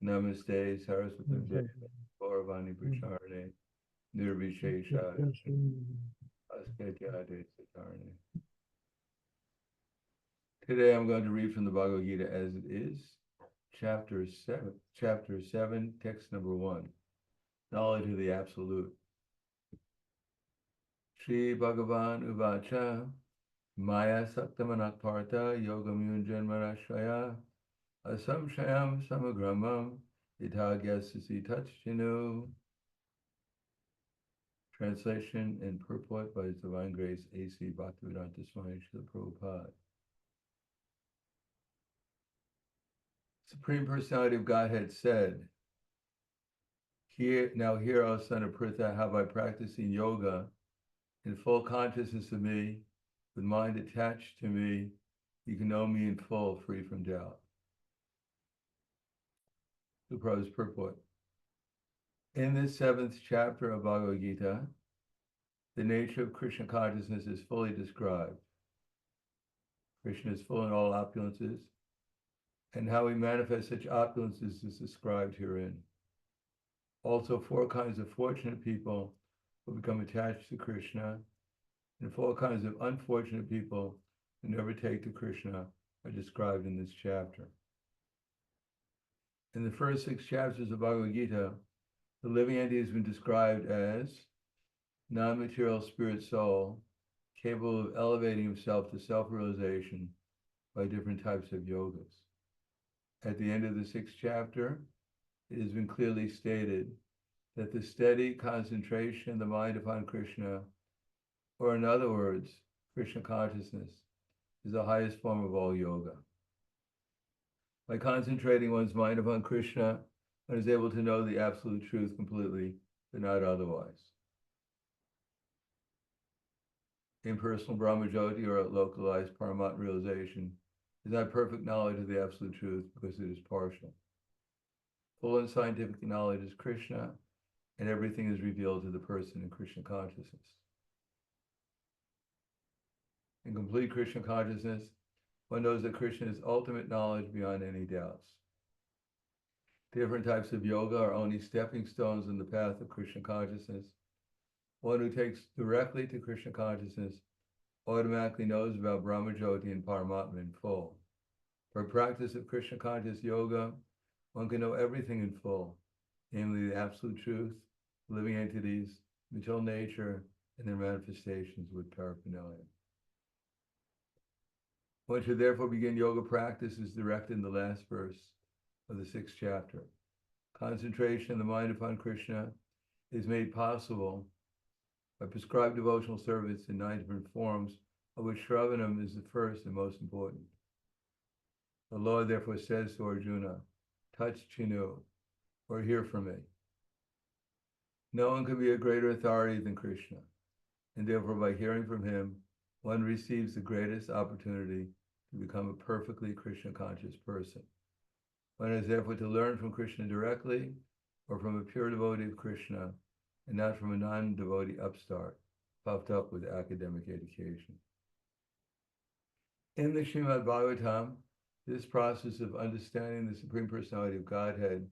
Namaste Saraswati Gauravani Pracharne Nirvishesha Askatyade Satarne. Today I'm going to read from the Bhagavad Gita as it is, chapter 7, text number 1, knowledge of the Absolute. Shri Bhagavan Uvacha Maya Saktamanak Partha Yogam Yunjanmanashaya Asam Shayam Samagramam Itagyasasi Tachinu. Translation and purport by His Divine Grace A.C. Prahladananda Swami Prabhupada. Supreme Personality of Godhead said, Hear, O son of Pritha, how by practicing yoga in full consciousness of me, with mind attached to me, you can know me in full, free from doubt. The prose purport. In this 7th chapter of Bhagavad Gita, the nature of Krishna consciousness is fully described. Krishna is full in all opulences, and how he manifests such opulences is described herein. Also, 4 kinds of fortunate people who become attached to Krishna, and 4 kinds of unfortunate people who never take to Krishna are described in this chapter. In the first 6 chapters of Bhagavad Gita, the living entity has been described as non-material spirit soul, capable of elevating himself to self-realization by different types of yogas. At the end of the 6th chapter, it has been clearly stated that the steady concentration of the mind upon Krishna, or in other words, Krishna consciousness, is the highest form of all yoga. By concentrating one's mind upon Krishna, one is able to know the absolute truth completely, but not otherwise. Impersonal Brahmajyoti, or localized Paramatma realization, is not perfect knowledge of the absolute truth because it is partial. Full and scientific knowledge is Krishna, and everything is revealed to the person in Krishna consciousness. In complete Krishna consciousness, one knows that Krishna is ultimate knowledge beyond any doubts. Different types of yoga are only stepping stones in the path of Krishna consciousness. One who takes directly to Krishna consciousness automatically knows about Brahmajyoti and Paramatma in full. For practice of Krishna conscious yoga, one can know everything in full, namely the absolute truth, living entities, material nature, and their manifestations with paraphernalia. One should therefore begin yoga practice as directed in the last verse of the 6th chapter. Concentration of the mind upon Krishna is made possible by prescribed devotional service in 9 different forms, of which Shravanam is the first and most important. The Lord therefore says to Arjuna, touch Chinu, or hear from me. No one can be a greater authority than Krishna, and therefore by hearing from him, one receives the greatest opportunity to become a perfectly Krishna conscious person. One is therefore to learn from Krishna directly, or from a pure devotee of Krishna, and not from a non-devotee upstart, puffed up with academic education. In the Srimad Bhagavatam, this process of understanding the Supreme Personality of Godhead,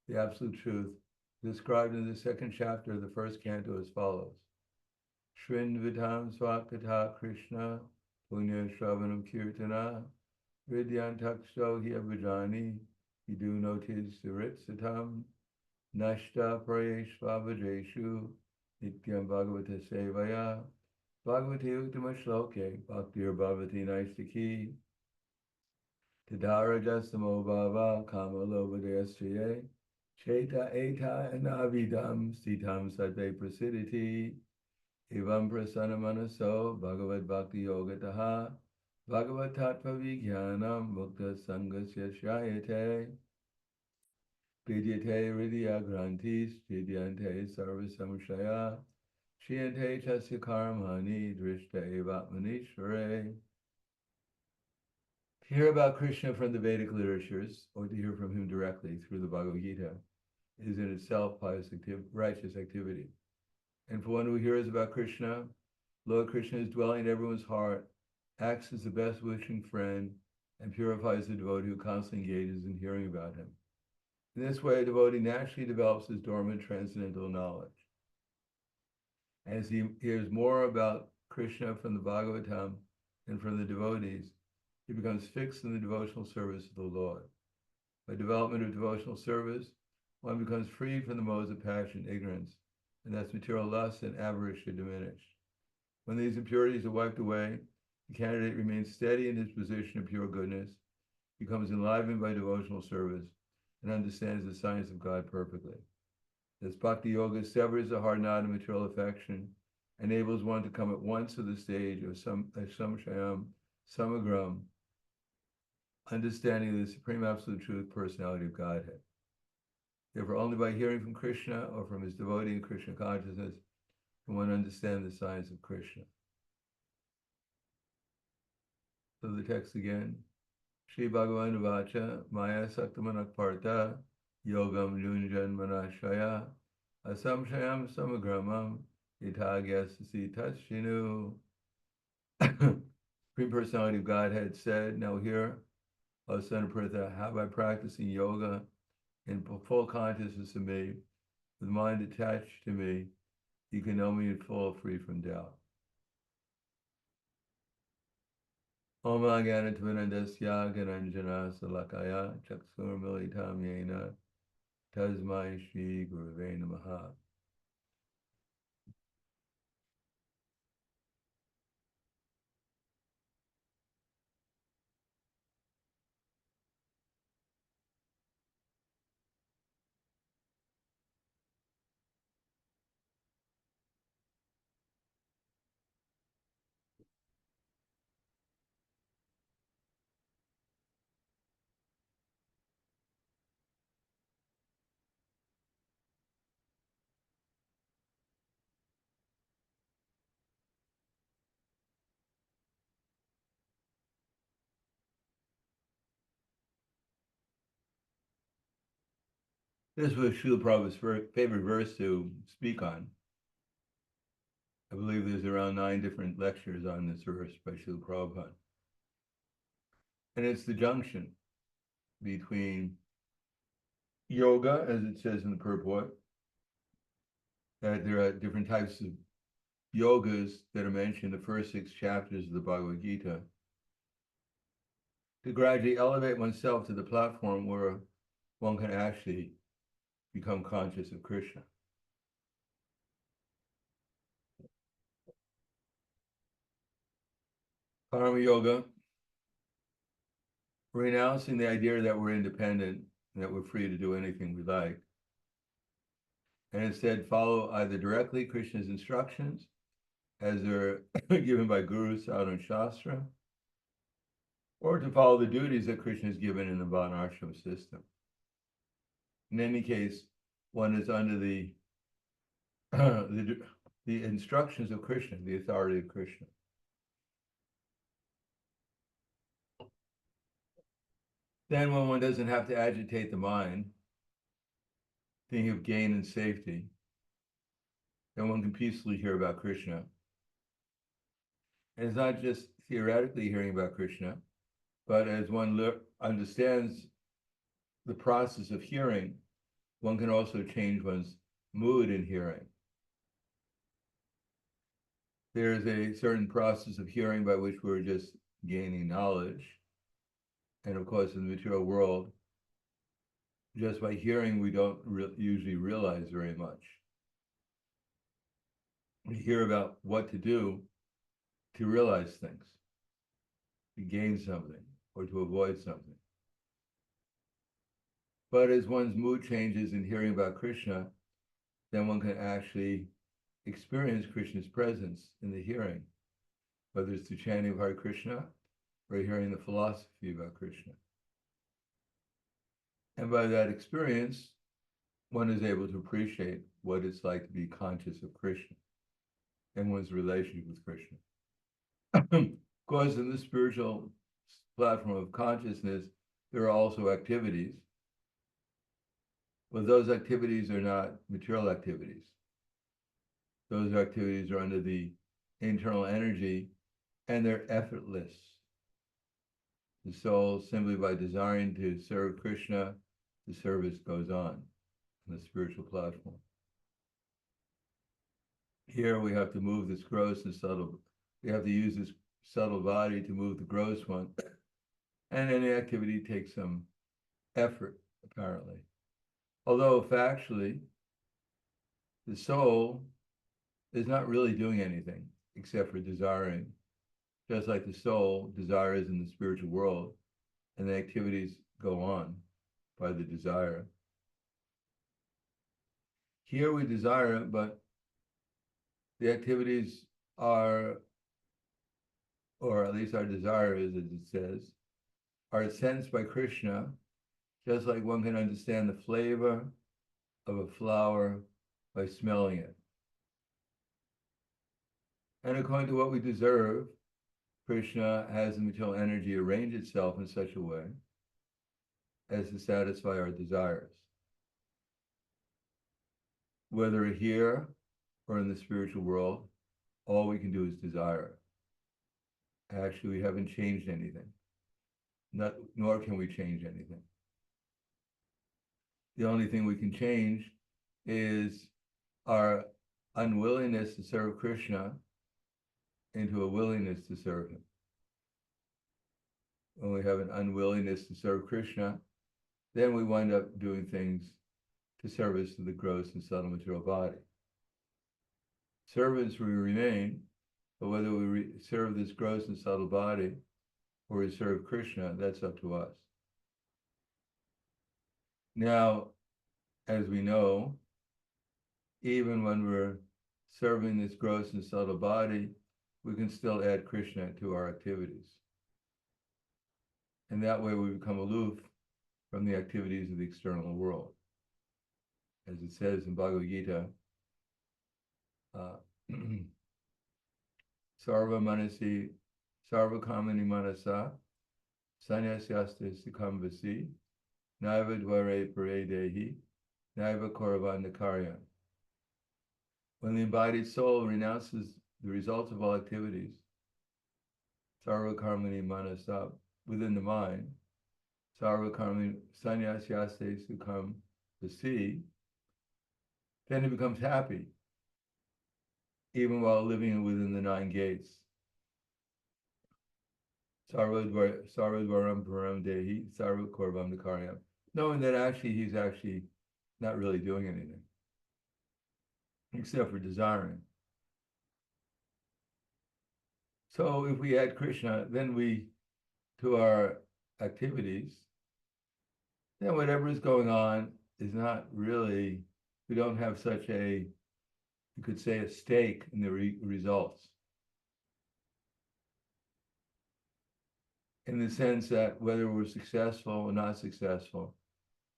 the Absolute Truth, is described in the 2nd chapter of the 1st canto as follows. Shrin Vidham Swakata Krishna, Punya Shravanam Kirtana, Vidyantakshto hi abhijani, Idu notis suritsatam, Nashta prayeshvavajeshu, Nityam Bhagavata Sevaya, Bhagavati Uttama Shloke, Bhaktir Bhavati Naistaki, Tadara Jasamo Bhava, Kama Lobadayaschaye, Cheta Eta Anavidam, Sitam Sate Prasiditi, Evam Prasana Manaso, Bhagavad Bhakti Yogataha, Bhagavad Tattva Vijnanam, Mukta Sangasya Shayate, Vidyate Ridya Grantis, Vidyante Sarva Samshaya, Shiyante Chasya Karmani, Drishta Evatmanishvare. To hear about Krishna from the Vedic literatures, or to hear from him directly through the Bhagavad Gita, is in itself righteous activity. And for one who hears about Krishna, Lord Krishna is dwelling in everyone's heart, acts as the best wishing friend, and purifies the devotee who constantly engages in hearing about him. In this way, a devotee naturally develops his dormant transcendental knowledge. As he hears more about Krishna from the Bhagavatam and from the devotees, he becomes fixed in the devotional service of the Lord. By development of devotional service, one becomes free from the modes of passion, ignorance, and thus material lust and avarice are diminished. When these impurities are wiped away, the candidate remains steady in his position of pure goodness, becomes enlivened by devotional service, and understands the science of God perfectly. This bhakti yoga severs the hard knot of material affection, enables one to come at once to the stage of samshayam samagram, understanding the supreme absolute truth personality of Godhead. Therefore, only by hearing from Krishna or from his devotee in Krishna consciousness can one understand the science of Krishna. So the text again. Shri Bhagavan Vacha Maya Saktamanak Partha Yogam Junjan Manashaya Asamshayam Samagramam Yatagyasasi Tashinu. Supreme Personality of Godhead said, now here, O son of Pritha, how by practicing yoga in full consciousness of me, with mind attached to me, you can know me and fall free from doubt. Om Agyanatvanandasya Gananjana Salakaya Chaksur Militam Yena Tasmai Shri Guruve Namaha. This was Srila Prabhupada's favorite verse to speak on. I believe there's around 9 different lectures on this verse by Srila Prabhupada. And it's the junction between yoga, as it says in the purport, that there are different types of yogas that are mentioned in the first 6 chapters of the Bhagavad Gita, to gradually elevate oneself to the platform where one can actually become conscious of Krishna. Karma yoga, renouncing the idea that we're independent and that we're free to do anything we like, and instead follow either directly Krishna's instructions as they're given by Guru, Sadhu, and Shastra, or to follow the duties that Krishna has given in the Varnashram system. In any case, one is under the instructions of Krishna, the authority of Krishna. Then when one doesn't have to agitate the mind, thinking of gain and safety, then one can peacefully hear about Krishna. And it's not just theoretically hearing about Krishna, but as one understands the process of hearing, one can also change one's mood in hearing. There's a certain process of hearing by which we're just gaining knowledge. And of course, in the material world, just by hearing, we don't usually realize very much. We hear about what to do to realize things, to gain something, or to avoid something. But as one's mood changes in hearing about Krishna, then one can actually experience Krishna's presence in the hearing, whether it's the chanting of Hare Krishna or hearing the philosophy about Krishna. And by that experience, one is able to appreciate what it's like to be conscious of Krishna and one's relationship with Krishna. Of course, in the spiritual platform of consciousness, there are also activities, but those activities are not material activities. Those activities are under the internal energy, and they're effortless. the soul, simply by desiring to serve Krishna, the service goes on the spiritual platform. Here we have to move this gross and subtle, we have to use this subtle body to move the gross one, and any activity takes some effort, apparently. Although factually, the soul is not really doing anything except for desiring, just like the soul desires in the spiritual world, and the activities go on by the desire. Here we desire it, but the activities are, or at least our desire is, as it says, are sensed by Krishna, just like one can understand the flavor of a flower by smelling it. And according to what we deserve, Krishna has the material energy arrange itself in such a way as to satisfy our desires. Whether here or in the spiritual world, all we can do is desire. Actually, we haven't changed anything, nor can we change anything. The only thing we can change is our unwillingness to serve Krishna into a willingness to serve him. When we have an unwillingness to serve Krishna, then we wind up doing things to service to the gross and subtle material body. Servants we remain, but whether we serve this gross and subtle body or we serve Krishna, that's up to us. Now, as we know, even when we're serving this gross and subtle body, we can still add Krishna to our activities. And that way we become aloof from the activities of the external world. As it says in Bhagavad Gita, Sarva Manasi, Sarva Kamani Manasa, Sannyasyaste Sikambasi, Naiva Dvare Pare Dehi, Naiva Koravanakaryan. When the embodied soul renounces the results of all activities, Sarva Karmani Manasa, within the mind, Sarva Karmani Sannyasyaste Sikambasi, then he becomes happy, even while living within the 9 gates. Sarvadvaram Param Dehi, Sarva Korvam Nikaryam. Knowing that actually he's actually not really doing anything, except for desiring. So if we add Krishna, then to our activities, then whatever is going on is not really, we don't have such a, you could say, a stake in the results. In the sense that whether we're successful or not successful,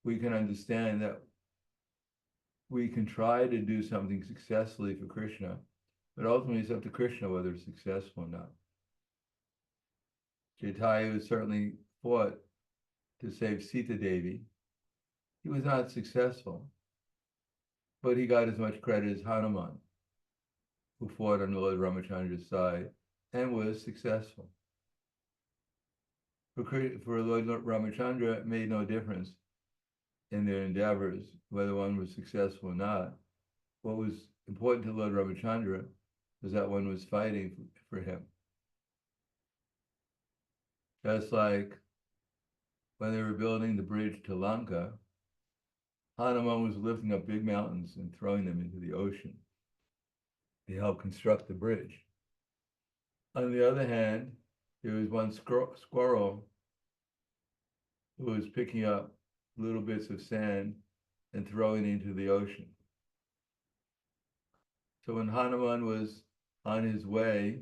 we can understand that we can try to do something successfully for Krishna, but ultimately it's up to Krishna whether it's successful or not. Chaitanya certainly fought to save Sita Devi. He was not successful, but he got as much credit as Hanuman, who fought on Lord Ramachandra's side and was successful. For Lord Ramachandra, it made no difference in their endeavors, whether one was successful or not. What was important to Lord Ramachandra was that one was fighting for him. Just like when they were building the bridge to Lanka, Hanuman was lifting up big mountains and throwing them into the ocean. He helped construct the bridge. On the other hand, there was one squirrel who was picking up little bits of sand and throwing it into the ocean. So when Hanuman was on his way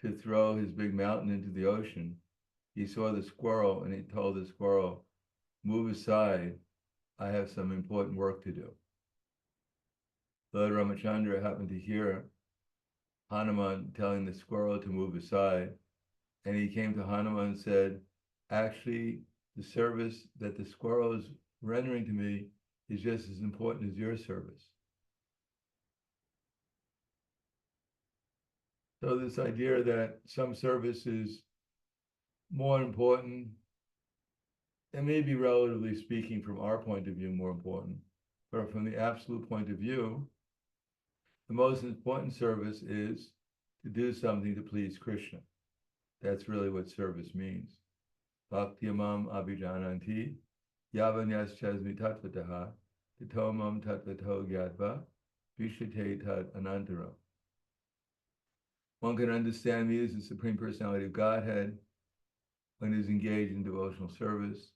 to throw his big mountain into the ocean, he saw the squirrel and he told the squirrel, "Move aside, I have some important work to do." Lord Ramachandra happened to hear Hanuman telling the squirrel to move aside, and he came to Hanuman and said, "Actually, the service that the squirrel is rendering to me is just as important as your service." So this idea that some service is more important, it may be relatively speaking from our point of view more important, but from the absolute point of view, the most important service is to do something to please Krishna. That's really what service means. Bhakti-amam abhijananti, yavanyas chasmi tatvataha, tatomam tatvato gyatva, vishate tat anantara. One can understand me as the Supreme Personality of Godhead when he is engaged in devotional service.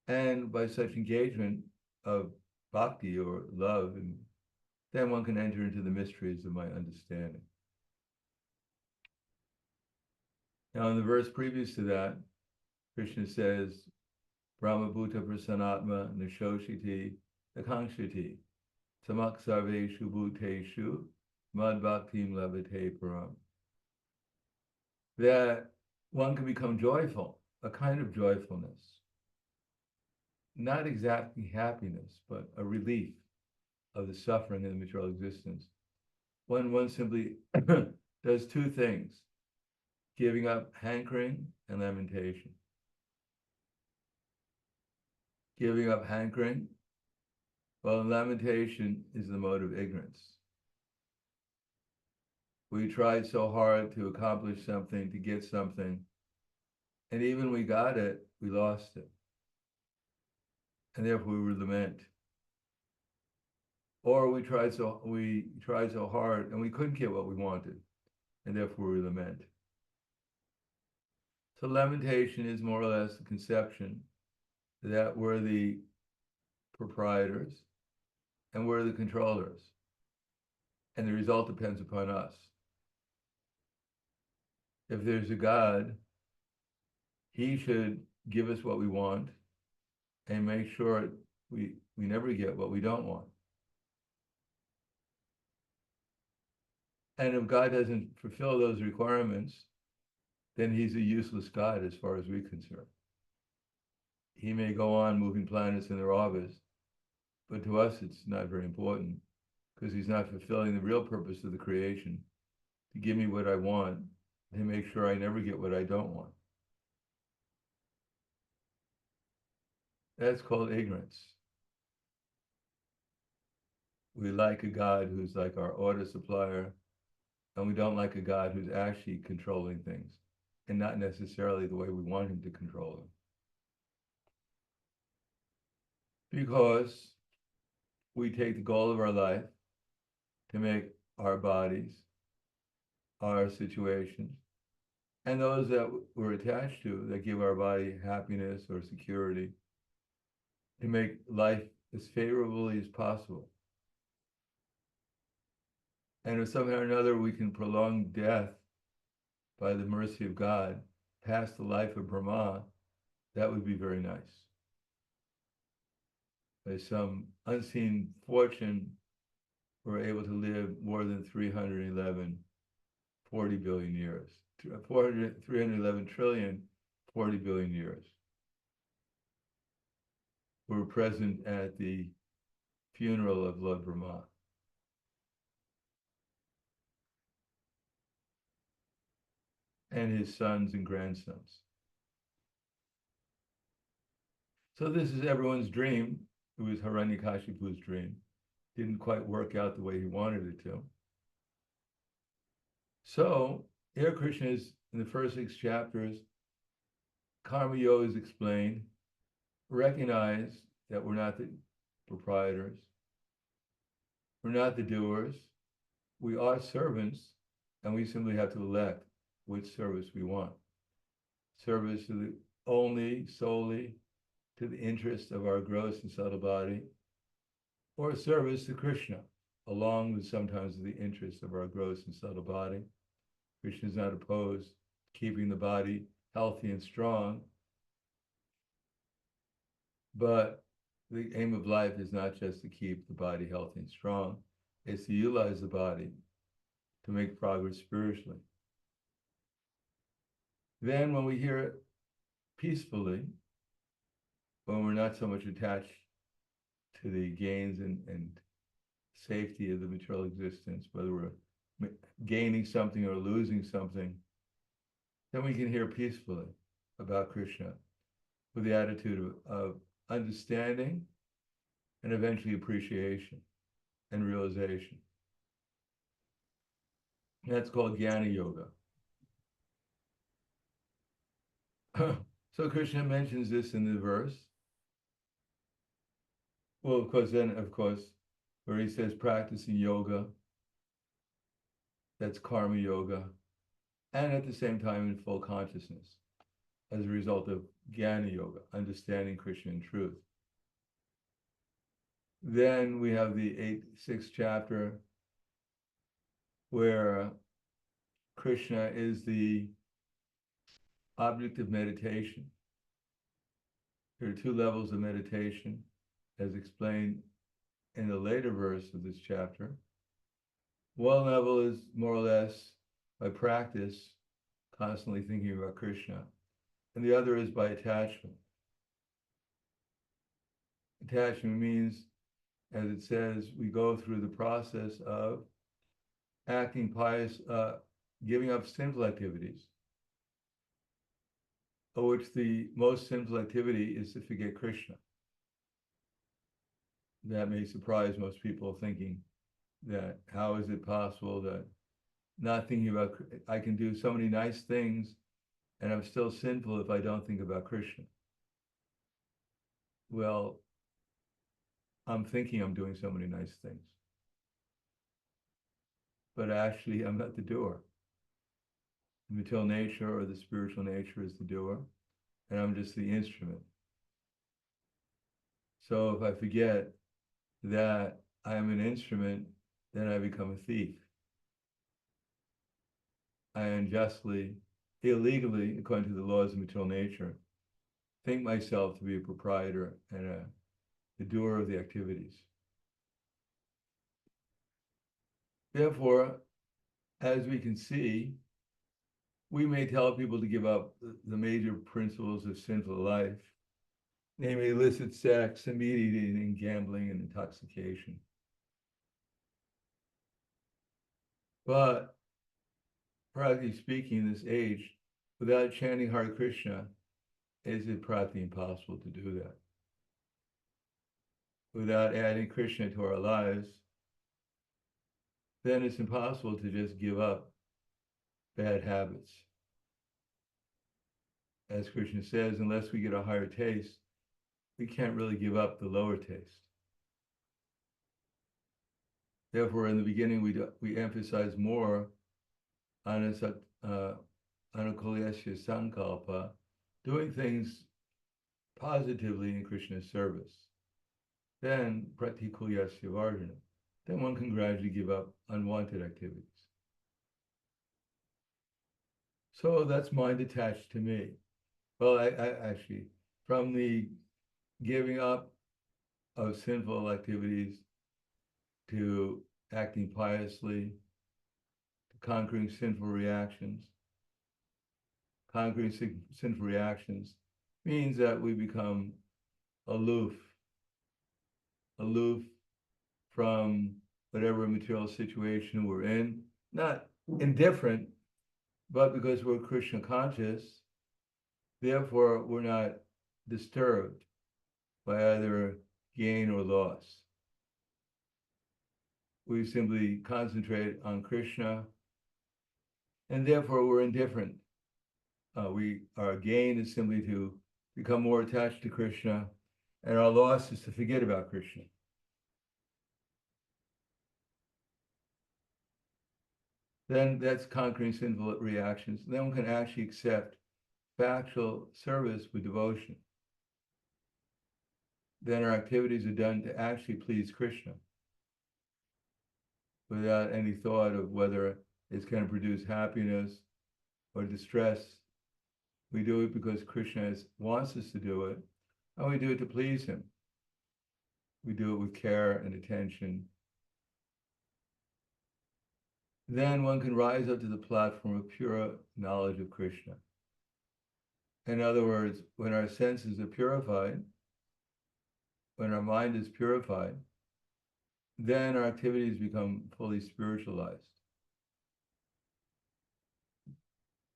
And by such engagement of bhakti or love, and then one can enter into the mysteries of my understanding. Now, in the verse previous to that, Krishna says, Brahma Bhuta Prasanatma Nishoshiti Akankshati Samak Sarveshu Bhuteshu Mad Bhaktim Labate Param. That one can become joyful, a kind of joyfulness. Not exactly happiness, but a relief of the suffering in the material existence. When one simply does two things, giving up hankering and lamentation. Giving up hankering, well, lamentation is the mode of ignorance. We tried so hard to accomplish something, to get something, and even we got it, we lost it. And therefore we lament. Or we tried so hard and we couldn't get what we wanted, and therefore we lament. So lamentation is more or less the conception that we're the proprietors and we're the controllers. And the result depends upon us. If there's a God, he should give us what we want and make sure we never get what we don't want. And if God doesn't fulfill those requirements, then he's a useless God as far as we're concerned. He may go on moving planets in their orbits, but to us it's not very important because he's not fulfilling the real purpose of the creation, to give me what I want, and make sure I never get what I don't want. That's called ignorance. We like a God who's like our order supplier, and we don't like a God who's actually controlling things, and not necessarily the way we want him to control them. Because we take the goal of our life to make our bodies, our situations, and those that we're attached to that give our body happiness or security, to make life as favorably as possible. And if somehow or another we can prolong death by the mercy of God past the life of Brahma, that would be very nice. By some unseen fortune, we're able to live more than 40 billion years. 311 trillion, 40 billion years. We were present at the funeral of Lord Brahma. And his sons and grandsons. So this is everyone's dream. It was Hiranyakashipu's dream. Didn't quite work out the way he wanted it to. So here Krishna is, in the first 6 chapters, Karma Yoga is explained. Recognize that we're not the proprietors. We're not the doers. We are servants, and we simply have to elect which service we want. Service to the solely to the interest of our gross and subtle body, or service to Krishna, along with sometimes the interest of our gross and subtle body. Krishna is not opposed to keeping the body healthy and strong, but the aim of life is not just to keep the body healthy and strong, it's to utilize the body to make progress spiritually. Then when we hear it peacefully, when we're not so much attached to the gains and safety of the material existence, whether we're gaining something or losing something, then we can hear peacefully about Krishna with the attitude of understanding and eventually appreciation and realization. That's called Jnana Yoga. So Krishna mentions this in the verse. Well, of course, where he says practicing yoga, that's karma yoga, and at the same time in full consciousness as a result of Jnana Yoga, understanding Krishna in truth. Then we have the sixth chapter where Krishna is the object of meditation. There are two levels of meditation, as explained in the later verse of this chapter. One level is more or less by practice, constantly thinking about Krishna, and the other is by attachment. Attachment means, as it says, we go through the process of acting pious, giving up sinful activities, of which the most sinful activity is to forget Krishna. That may surprise most people, thinking that how is it possible that not thinking about, I can do so many nice things and I'm still sinful if I don't think about Krishna. Well, I'm thinking I'm doing so many nice things, but actually I'm not the doer. The material nature or the spiritual nature is the doer, and I'm just the instrument. So if I forget that I am an instrument, then I become a thief. I unjustly, illegally, according to the laws of material nature, think myself to be a proprietor and the doer of the activities. Therefore, as we can see, we may tell people to give up the major principles of sinful life, namely illicit sex and meat eating and gambling and intoxication. But practically speaking, in this age, without chanting Hare Krishna, is it practically impossible to do that. Without adding Krishna to our lives, then it's impossible to just give up bad habits. As Krishna says, unless we get a higher taste, we can't really give up the lower taste. Therefore, in the beginning, we emphasize more on anukulyasya sankalpa, doing things positively in Krishna's service. Then pratikulyasya varjana. Then one can gradually give up unwanted activities. So that's mind attached to me. Well, I actually, from the giving up of sinful activities to acting piously, to conquering sinful reactions. Conquering sinful reactions means that we become aloof from whatever material situation we're in, not indifferent, but because we're Krishna conscious, therefore we're not disturbed by either gain or loss. We simply concentrate on Krishna, and therefore we're indifferent. Our gain is simply to become more attached to Krishna, and our loss is to forget about Krishna. Then that's conquering sinful reactions. Then one can actually accept factual service with devotion. Then our activities are done to actually please Krishna, without any thought of whether it's going to produce happiness or distress. We do it because Krishna wants us to do it, and we do it to please him. We do it with care and attention. Then one can rise up to the platform of pure knowledge of Krishna. In other words, when our senses are purified, when our mind is purified, then our activities become fully spiritualized.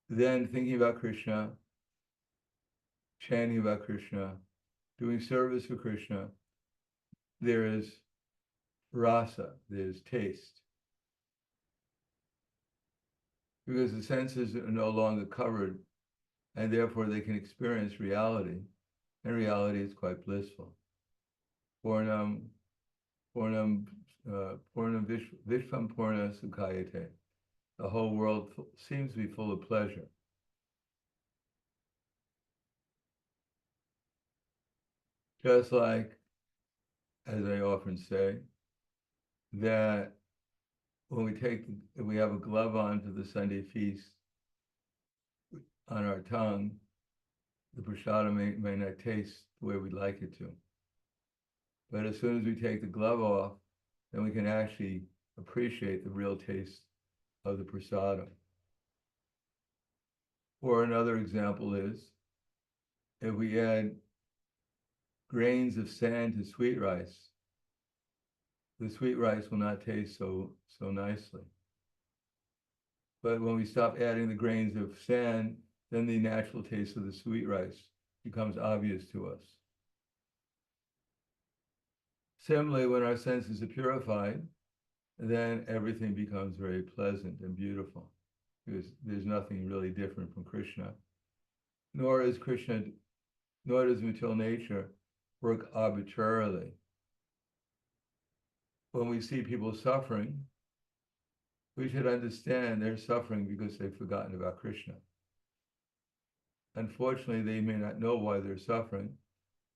then thinking about Krishna, chanting about Krishna, doing service for Krishna, there is rasa, there's taste. Because the senses are no longer covered, and therefore they can experience reality, and reality is quite blissful. Purnam Vishvam Purna Sukhayate. The whole world seems to be full of pleasure. Just like, as I often say, that when we have a glove on for the Sunday feast on our tongue, the prasadam may not taste the way we'd like it to. But as soon as we take the glove off, then we can actually appreciate the real taste of the prasadam. Or another example is, if we add grains of sand to sweet rice, the sweet rice will not taste so nicely. But when we stop adding the grains of sand, then the natural taste of the sweet rice becomes obvious to us. Similarly, when our senses are purified, then everything becomes very pleasant and beautiful, because there's nothing really different from Krishna. Nor does material nature work arbitrarily. When we see people suffering, we should understand they're suffering because they've forgotten about Krishna. Unfortunately, they may not know why they're suffering,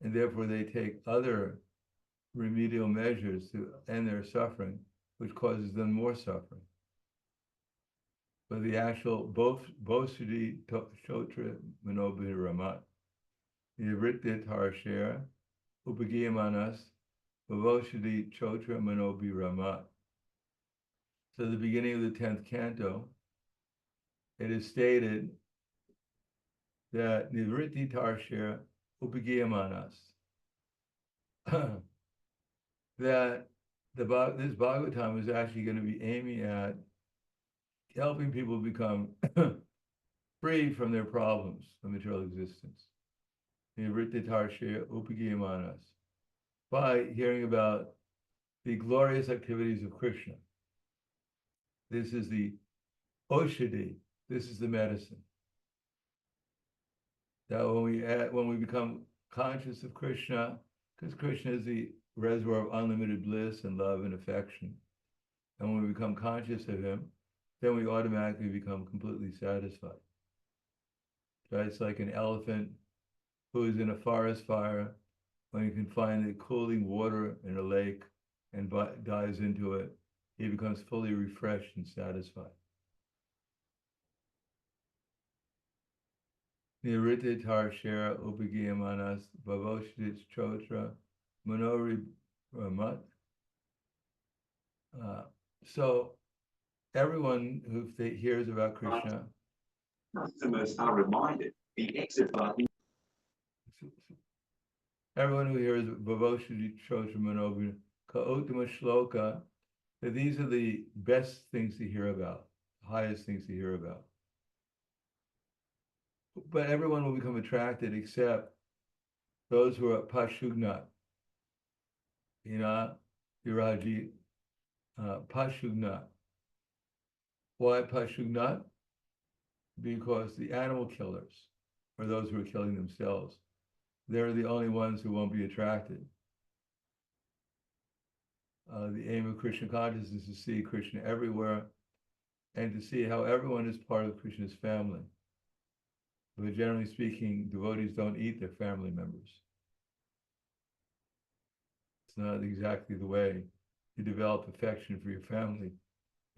and therefore they take other remedial measures to end their suffering, which causes them more suffering. But the actual Bosudi Shotra Manobi Ramat, Nivritit Harshera, Upagiyamanas, Bosudi Chotra Manobi Ramat. So the beginning of the 10th canto, it is stated that Nivritti Tarshera Upagiyamanas, that this Bhagavatam is actually going to be aiming at helping people become free from their problems of material existence. Nivritti Tarshera Upagiyamanas, by hearing about the glorious activities of Krishna. This is the Oshadi, this is the medicine. That when we become conscious of Krishna, because Krishna is the reservoir of unlimited bliss and love and affection, and when we become conscious of him, then we automatically become completely satisfied. Right? It's like an elephant who is in a forest fire, when he can find the cooling water in a lake and dives into it, he becomes fully refreshed and satisfied. Nirita Tarshera Upagiyamanas Bhavoshdit Chotra Manori Ramat. So everyone who hears about Krishna, customers are reminded the exit button. Everyone who hears Bhavoshdit Chotra Manori Kauttama Shloka, that these are the best things to hear about, highest things to hear about. But everyone will become attracted except those who are Pashugnat, Viraji, Pashugnat. Why Pashugnat? Because the animal killers, or those who are killing themselves, they're the only ones who won't be attracted. The aim of Krishna consciousness is to see Krishna everywhere and to see how everyone is part of Krishna's family. But generally speaking, devotees don't eat their family members. It's not exactly the way you develop affection for your family,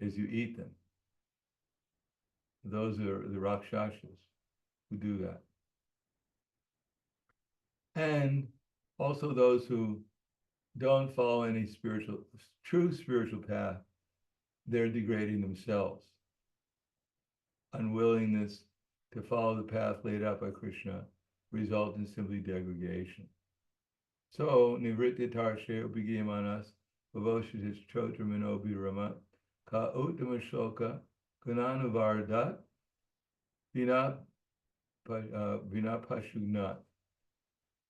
is you eat them. Those are the Rakshasas who do that. And also those who don't follow any true spiritual path, they're degrading themselves. Unwillingness to follow the path laid out by Krishna result in simply degradation. So, Nivritti Tarshe Upagiyamanas Bhavoshdit Chotra Manobi Ramat Ka Uttama Shloka Gunanuvardat Vina Pashugnat.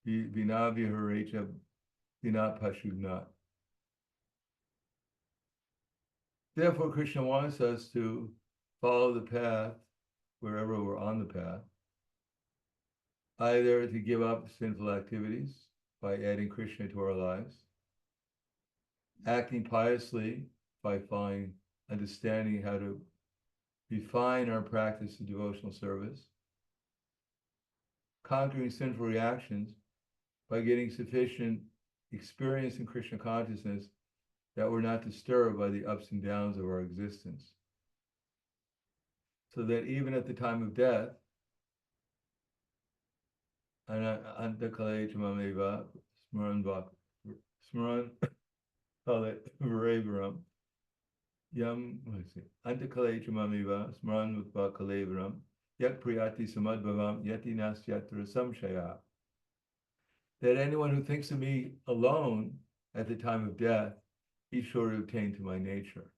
Vina Viharecha Vina Pashugnat. Therefore, Krishna wants us to follow the path wherever we're on the path, either to give up sinful activities by adding Krishna to our lives, acting piously by understanding how to refine our practice of devotional service, conquering sinful reactions by getting sufficient experience in Krishna consciousness that we're not disturbed by the ups and downs of our existence. So that even at the time of death, Antakale Chamameva, Smaran Kale Varevaram, Yam, Antakale Chamameva, Smaran Mukva Kalevaram, Yak Priyati Samadbhavam, Yati Nasyatra Samshaya. That anyone who thinks of me alone at the time of death, he's sure to attain to my nature.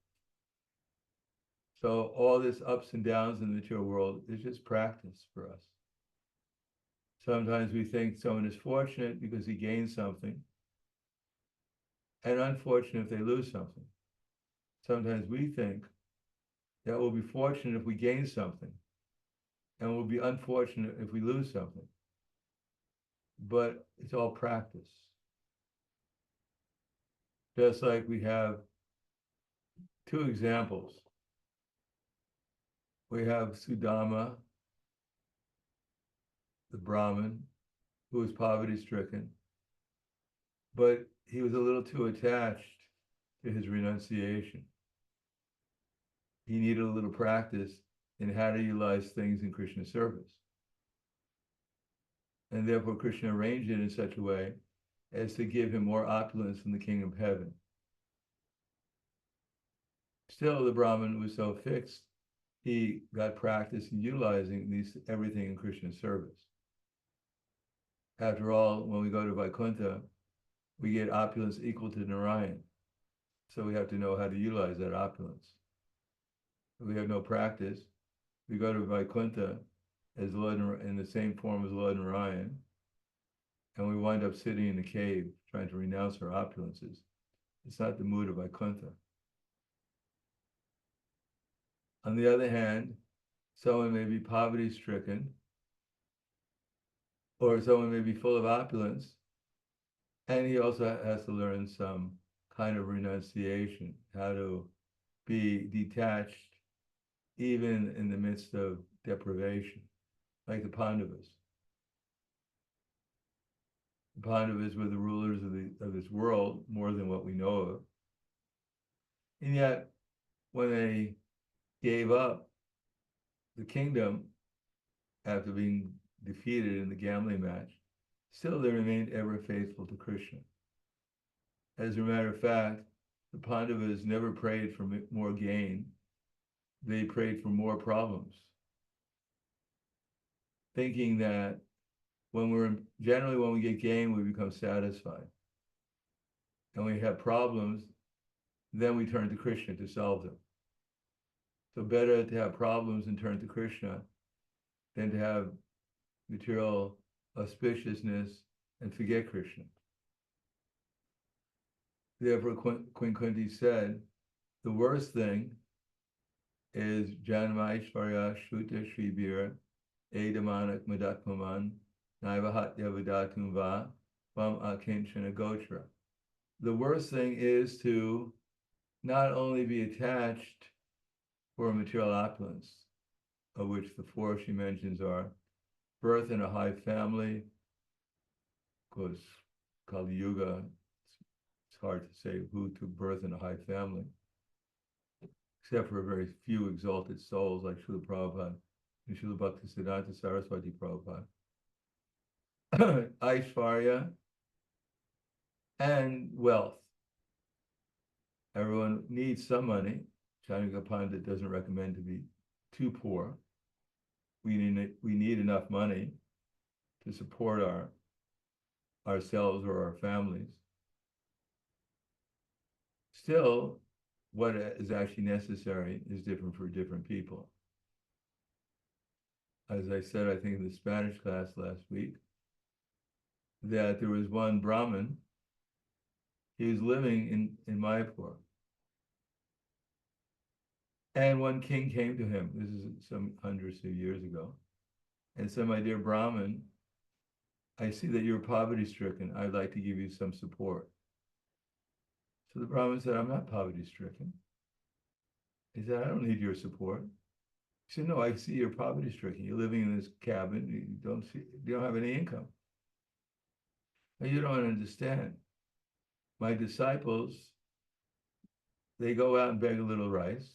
So all this ups and downs in the material world is just practice for us. Sometimes we think someone is fortunate because he gains something, and unfortunate if they lose something. Sometimes we think that we'll be fortunate if we gain something, and we'll be unfortunate if we lose something. But it's all practice. Just like we have two examples. We have Sudama, the Brahmin, who was poverty-stricken, but he was a little too attached to his renunciation. He needed a little practice in how to utilize things in Krishna's service. And therefore Krishna arranged it in such a way as to give him more opulence in the kingdom of heaven. Still, the Brahmin was so fixed, he got practice in utilizing everything in Krishna's service. After all, when we go to Vaikuntha, we get opulence equal to Narayan. So we have to know how to utilize that opulence. If we have no practice, we go to Vaikuntha as Lord in the same form as Lord Narayan, and we wind up sitting in a cave trying to renounce our opulences. It's not the mood of Vaikuntha. On the other hand, someone may be poverty-stricken, or someone may be full of opulence, and he also has to learn some kind of renunciation, how to be detached even in the midst of deprivation, like the Pandavas. The Pandavas were the rulers of this world more than what we know of. And yet, when they gave up the kingdom after being defeated in the gambling match, still they remained ever faithful to Krishna. As a matter of fact, the Pandavas never prayed for more gain. They prayed for more problems, thinking that when we get gain, we become satisfied. And when we have problems, then we turn to Krishna to solve them. So better to have problems and turn to Krishna than to have material auspiciousness and forget Krishna. Therefore, Queen Kunti said, the worst thing is Janma Ishvarya Shruta Shribira Edamanak Madakmaman Naivahat Devadatum Va Vam Akinchana Gotra. The worst thing is to not only be attached for material opulence, of which the four she mentions are birth in a high family, because Kali Yuga, it's hard to say who took birth in a high family, except for a very few exalted souls like Srila Prabhupada and Srila Bhaktisiddhanta Saraswati Prabhupada. Aishvarya and wealth. Everyone needs some money. Chandragupta Pandit doesn't recommend to be too poor. We need enough money to support ourselves or our families. Still, what is actually necessary is different for different people. as I said, I think in the Spanish class last week, that there was one Brahmin, he was living in Mayapur. And one king came to him, this is some hundreds of years ago, and said, my dear Brahmin, I see that you're poverty stricken. I'd like to give you some support. So the Brahmin said, I'm not poverty stricken. He said, I don't need your support. He said, no, I see you're poverty stricken. You're living in this cabin. You don't have any income. Now, you don't understand. My disciples, they go out and beg a little rice,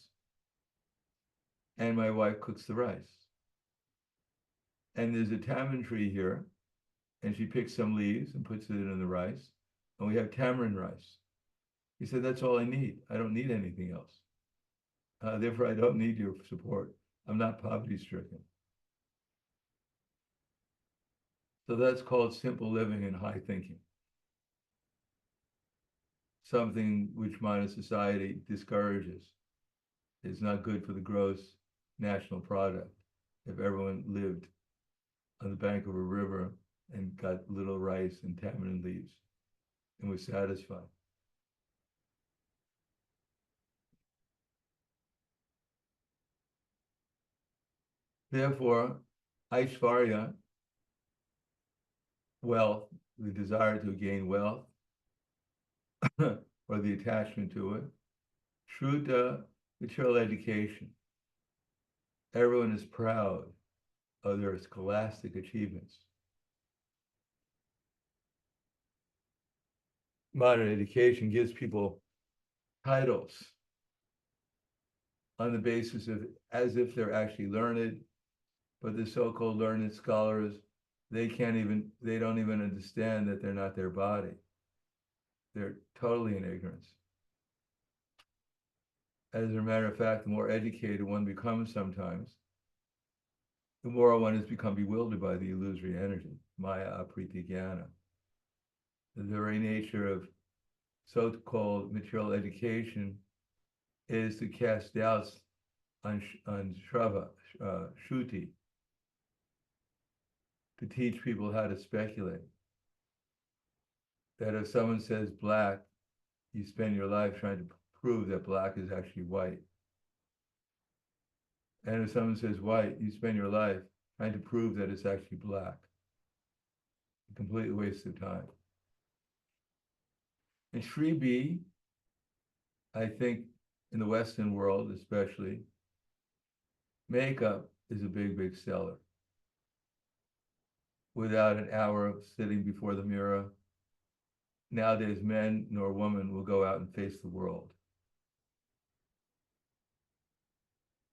and my wife cooks the rice. And there's a tamarind tree here, and she picks some leaves and puts it in the rice, and we have tamarind rice. He said, that's all I need. I don't need anything else. Therefore, I don't need your support. I'm not poverty stricken. So that's called simple living and high thinking. Something which modern society discourages. It's not good for the gross national product. If everyone lived on the bank of a river and got little rice and tamarind leaves and was satisfied. Therefore, Aishvarya, wealth, the desire to gain wealth, or the attachment to it. Shruta, material education. Everyone is proud of their scholastic achievements. Modern education gives people titles on the basis of as if they're actually learned, but the so-called learned scholars, they don't even understand that they're not their body. They're totally in ignorance. As a matter of fact, the more educated one becomes sometimes, the more one has become bewildered by the illusory energy, maya apriti jnana. The very nature of so-called material education is to cast doubts on Shrava, Shruti, to teach people how to speculate. That if someone says black, you spend your life trying to prove that black is actually white. And if someone says white, you spend your life trying to prove that it's actually black. A complete waste of time. And Shri B, I think in the Western world especially, makeup is a big, big seller. Without an hour of sitting before the mirror, nowadays men nor women will go out and face the world.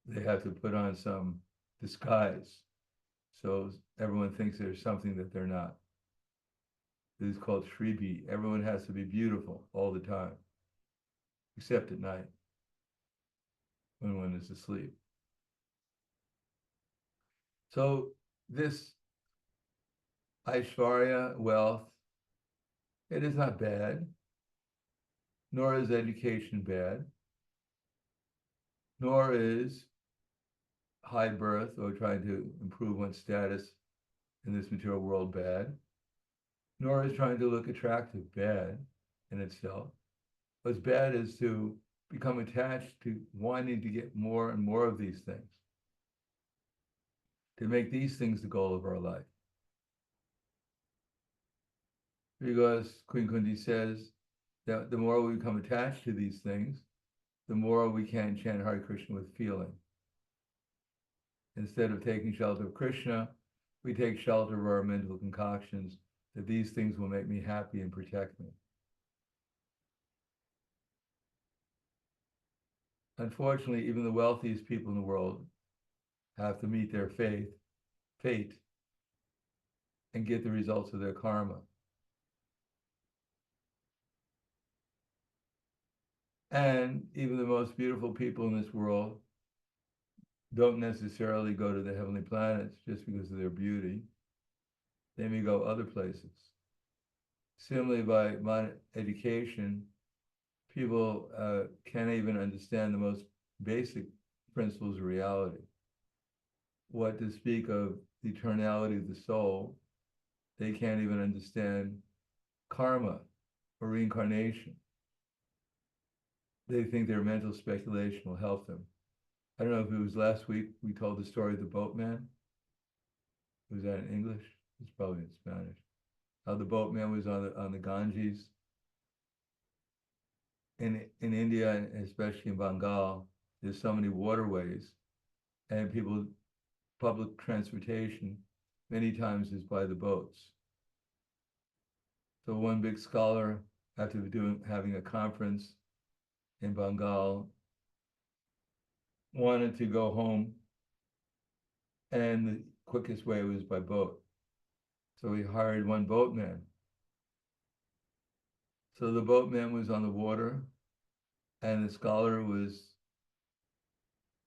They have to put on some disguise, so everyone thinks there's something that they're not. This is called Shribi. Everyone has to be beautiful all the time, except at night, when one is asleep. So this Aishvarya, wealth, it is not bad, nor is education bad, nor is high birth or trying to improve one's status in this material world bad, nor is trying to look attractive bad in itself. What's bad is to become attached to wanting to get more and more of these things, to make these things the goal of our life. Because Queen Kunti says that the more we become attached to these things, the more we can chant Hare Krishna with feeling. Instead of taking shelter of Krishna, we take shelter of our mental concoctions that these things will make me happy and protect me. Unfortunately, even the wealthiest people in the world have to meet their fate, and get the results of their karma. And even the most beautiful people in this world don't necessarily go to the heavenly planets just because of their beauty. They may go other places. Similarly, by modern education, people can't even understand the most basic principles of reality. what to speak of the eternality of the soul. They can't even understand karma or reincarnation. They think their mental speculation will help them. I don't know if it was last week we told the story of the boatman. Was that in English? It's probably in Spanish. How the boatman was on the Ganges. In India, and especially in Bengal, there's so many waterways, and public transportation many times is by the boats. So one big scholar, after having a conference in Bengal, wanted to go home, and the quickest way was by boat. So he hired one boatman. So the boatman was on the water, and the scholar was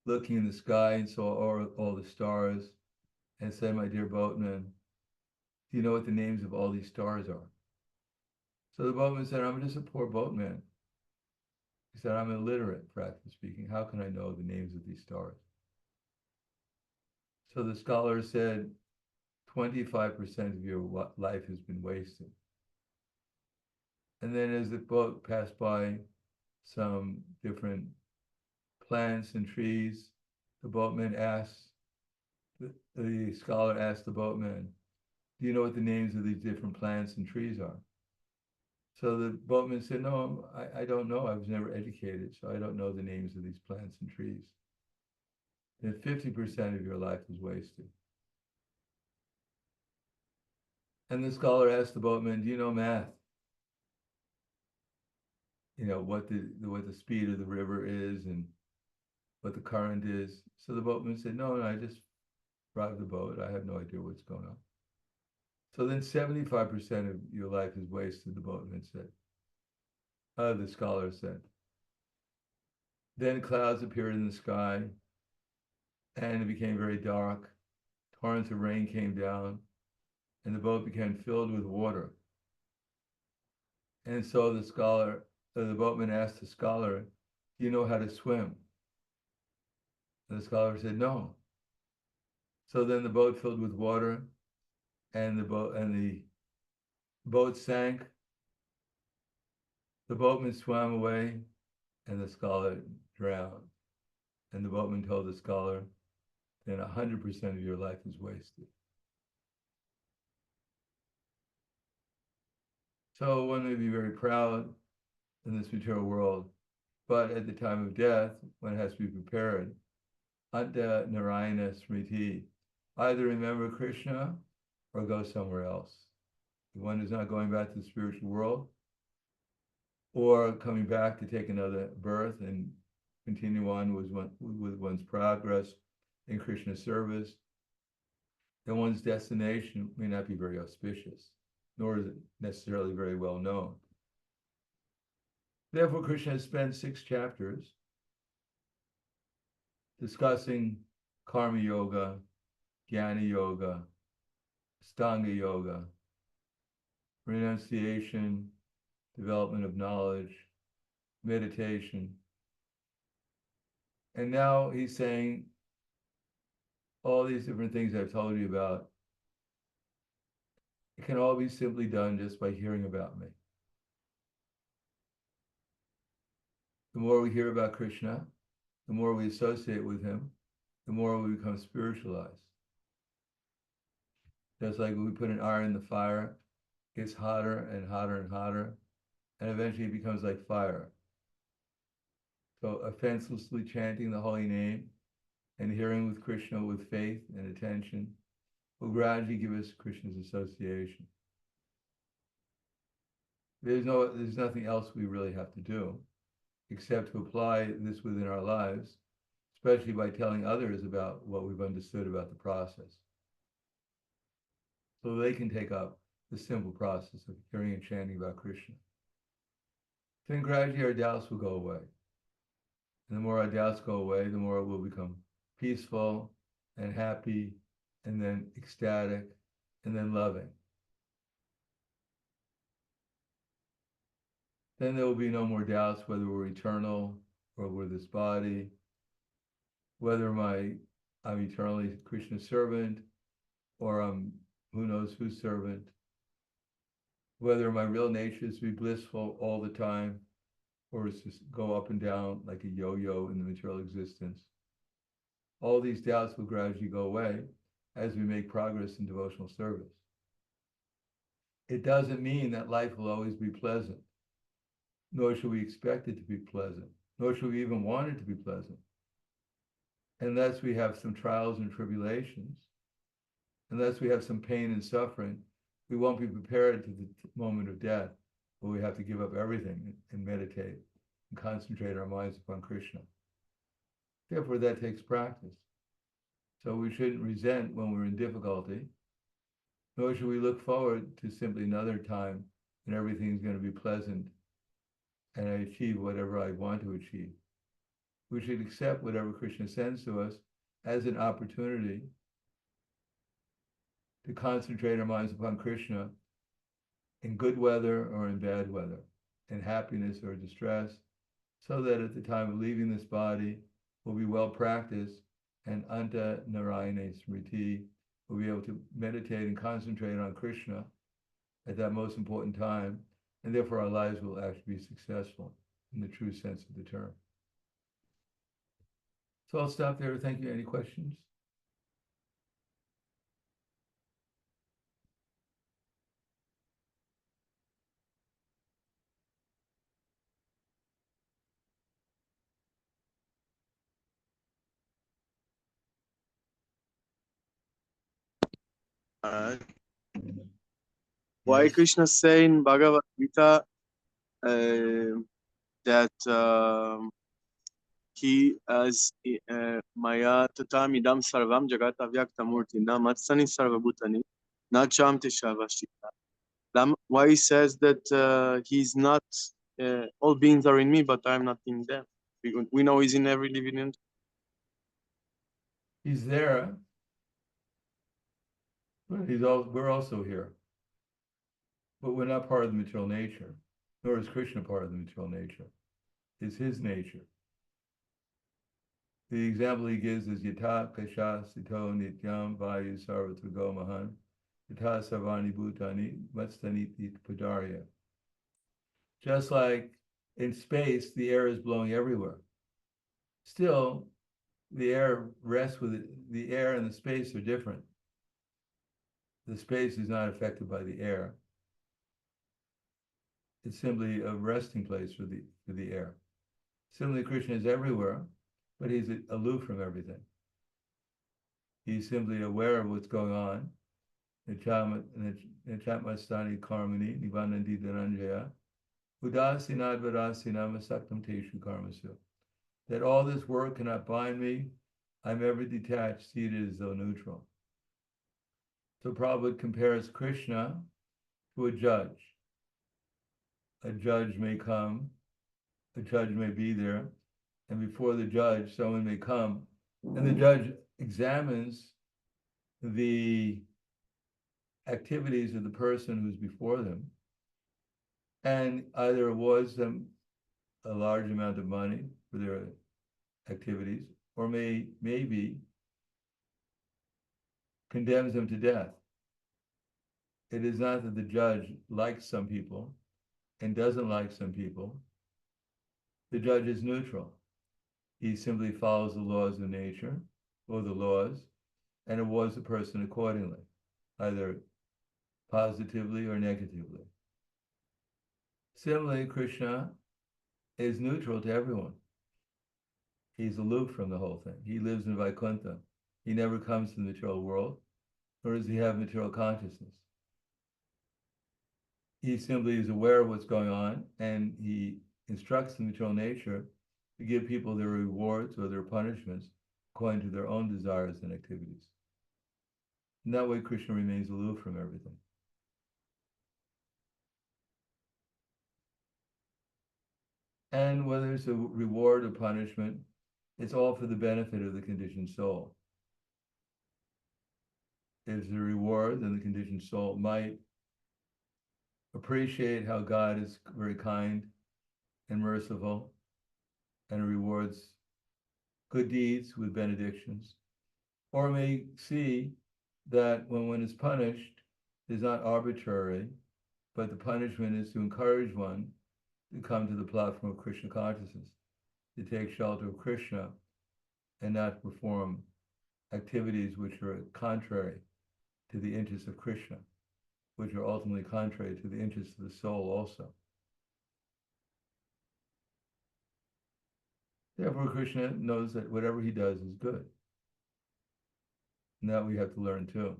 looking in the sky and saw all the stars, and said, "My dear boatman, do you know what the names of all these stars are?" So the boatman said, "I'm just a poor boatman." He said, "I'm illiterate, practically speaking. How can I know the names of these stars?" So the scholar said, 25% of your life has been wasted. And then as the boat passed by some different plants and trees, the scholar asked the boatman, "Do you know what the names of these different plants and trees are?" So the boatman said, "No, I don't know. I was never educated, so I don't know the names of these plants and trees." Then 50% of your life was wasted. And the scholar asked the boatman, "Do you know math? You know what the speed of the river is and what the current is?" So the boatman said, "No, I just drive the boat. I have no idea what's going on." So then 75% of your life is wasted, the boatman said. The scholar said. Then clouds appeared in the sky, and it became very dark. Torrents of rain came down, and the boat became filled with water. And so the boatman asked the scholar, "Do you know how to swim?" And the scholar said, "No." So then the boat filled with water, and the boat sank. The boatman swam away, and the scholar drowned. And the boatman told the scholar, "Then 100% of your life is wasted." So one may be very proud in this material world, but at the time of death, one has to be prepared. Anta Narayana Smriti. Either remember Krishna or go somewhere else. One is not going back to the spiritual world or coming back to take another birth and continue on with one's progress in Krishna service. Then one's destination may not be very auspicious, nor is it necessarily very well known. Therefore, Krishna has spent 6 chapters discussing karma yoga, jnana yoga, stanga yoga, renunciation, development of knowledge, meditation. And now he's saying all these different things I've told you about, it can all be simply done just by hearing about me. The more we hear about Krishna, the more we associate with him, the more we become spiritualized. Just like when we put an iron in the fire, it gets hotter and hotter and hotter, and eventually it becomes like fire. So offenselessly chanting the holy name and hearing with Krishna with faith and attention will gradually give us Krishna's association. There's nothing else we really have to do except to apply this within our lives, especially by telling others about what we've understood about the process. So they can take up the simple process of hearing and chanting about Krishna. Then gradually our doubts will go away. And the more our doubts go away, the more we'll become peaceful and happy, and then ecstatic, and then loving. Then there will be no more doubts whether we're eternal or we're this body, whether my I'm eternally Krishna's servant, or I'm who knows whose servant, whether my real nature is to be blissful all the time, or is to go up and down like a yo-yo in the material existence. All these doubts will gradually go away as we make progress in devotional service. It doesn't mean that life will always be pleasant, nor should we expect it to be pleasant, nor should we even want it to be pleasant. Unless we have some trials and tribulations, unless we have some pain and suffering, we won't be prepared to the moment of death, where we have to give up everything and meditate and concentrate our minds upon Krishna. Therefore, that takes practice. So we shouldn't resent when we're in difficulty, nor should we look forward to simply another time when everything's going to be pleasant and I achieve whatever I want to achieve. We should accept whatever Krishna sends to us as an opportunity to concentrate our minds upon Krishna in good weather or in bad weather, in happiness or distress, so that at the time of leaving this body, we'll be well practiced, and Anta Narayane Smriti will be able to meditate and concentrate on Krishna at that most important time, and therefore our lives will actually be successful in the true sense of the term. So I'll stop there. Thank you. Any questions? Why Yes. Krishna say in Bhagavad Gita that he as Maya tatamidam sarvam jagat avyaktamurti na matsani sarvabhutani na cham teshavashita. Why he says that he's not, all beings are in me, but I'm not in them. We know he's in every living entity. He's there, but we're also here. But we're not part of the material nature, nor is Krishna part of the material nature. It's his nature. The example he gives is yata kasha sito nityam vayu sarvatra mahan yata sarvani bhutani matstaniti padarya. Just like in space, the air is blowing everywhere. Still, the air rests with it. The air and the space are different. The space is not affected by the air. It's simply a resting place for the air. Similarly, Krishna is everywhere, but he's aloof from everything. He's simply aware of what's going on. Nechatmastani karmani nivanandi dhananjaya udasinadvarasina masaktam teshu karmasu. That all this work cannot bind me. I'm ever detached, seated as though neutral. So Prabhupada compares Krishna to a judge. A judge may come, a judge may be there, and before the judge, someone may come, and the judge examines the activities of the person who's before them, and either awards them a large amount of money for their activities, or maybe condemns them to death. It is not that the judge likes some people and doesn't like some people. The judge is neutral. He simply follows the laws of nature or the laws and awards the person accordingly, either positively or negatively. Similarly, Krishna is neutral to everyone. He's aloof from the whole thing. He lives in Vaikuntha. He never comes to the material world, nor does he have material consciousness. He simply is aware of what's going on, and he instructs the material nature to give people their rewards or their punishments according to their own desires and activities. And that way, Krishna remains aloof from everything. And whether it's a reward or punishment, it's all for the benefit of the conditioned soul. If it's a reward, then the conditioned soul might appreciate how God is very kind and merciful and rewards good deeds with benedictions. or may see that when one is punished is not arbitrary, but the punishment is to encourage one to come to the platform of Krishna consciousness, to take shelter of Krishna and not perform activities which are contrary to the interests of Krishna, which are ultimately contrary to the interests of the soul also. Therefore, Krishna knows that whatever he does is good. And that we have to learn too.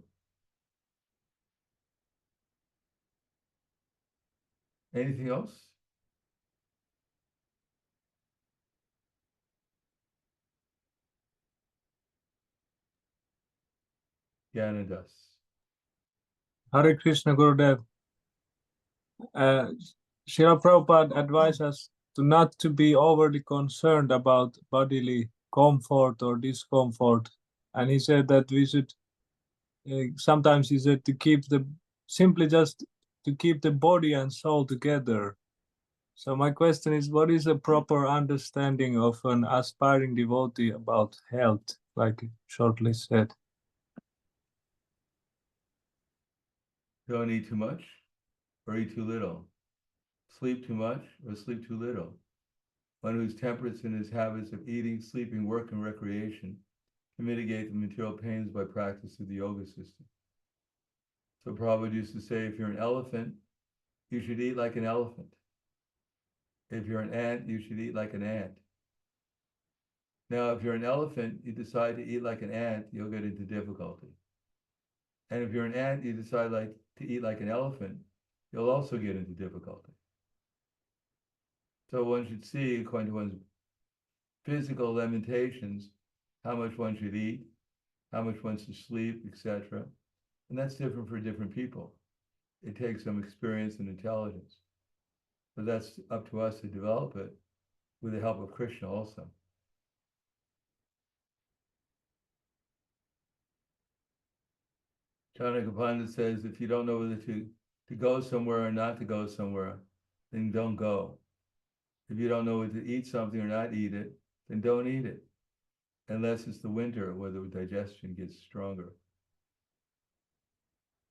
Anything else? Gyanadas. Hare Krishna Gurudev. Srila Prabhupada advised us not to be overly concerned about bodily comfort or discomfort. And he said that we should, sometimes he said to keep simply just to keep the body and soul together. So my question is, what is a proper understanding of an aspiring devotee about health, like shortly said? Don't eat too much or eat too little. Sleep too much or sleep too little. One whose temperance in his habits of eating, sleeping, work, and recreation can mitigate the material pains by practice of the yoga system. So Prabhupada used to say, if you're an elephant, you should eat like an elephant. If you're an ant, you should eat like an ant. Now, if you're an elephant, you decide to eat like an ant, you'll get into difficulty. And if you're an ant, you decide to eat like an elephant, you'll also get into difficulty. So one should see, according to one's physical limitations, how much one should eat, how much one should sleep, etc. And that's different for different people. It takes some experience and intelligence. But that's up to us to develop it with the help of Krishna also. Chanakya Pandit says, if you don't know whether to go somewhere or not to go somewhere, then don't go. If you don't know whether to eat something or not eat it, then don't eat it. Unless it's the winter where the digestion gets stronger.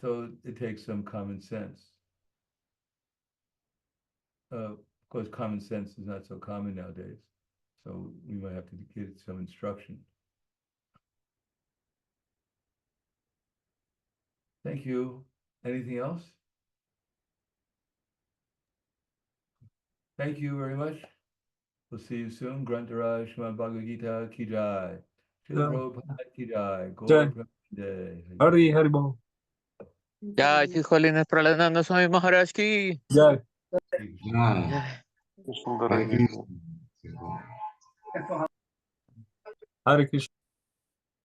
So it takes some common sense. Of course, common sense is not so common nowadays. So we might have to get some instruction. Thank you. Anything else? Thank you very much. We'll see you soon. Grantaraj Shrimad Bhagavad Gita Ki Jai. Srila Prabhupada Ki Jai. Gaur Premanande. Hari Hari Bol. Jai Shri Holiness Prahladananda Swami Maharaj ki. Jai. Jai. Hare Krishna.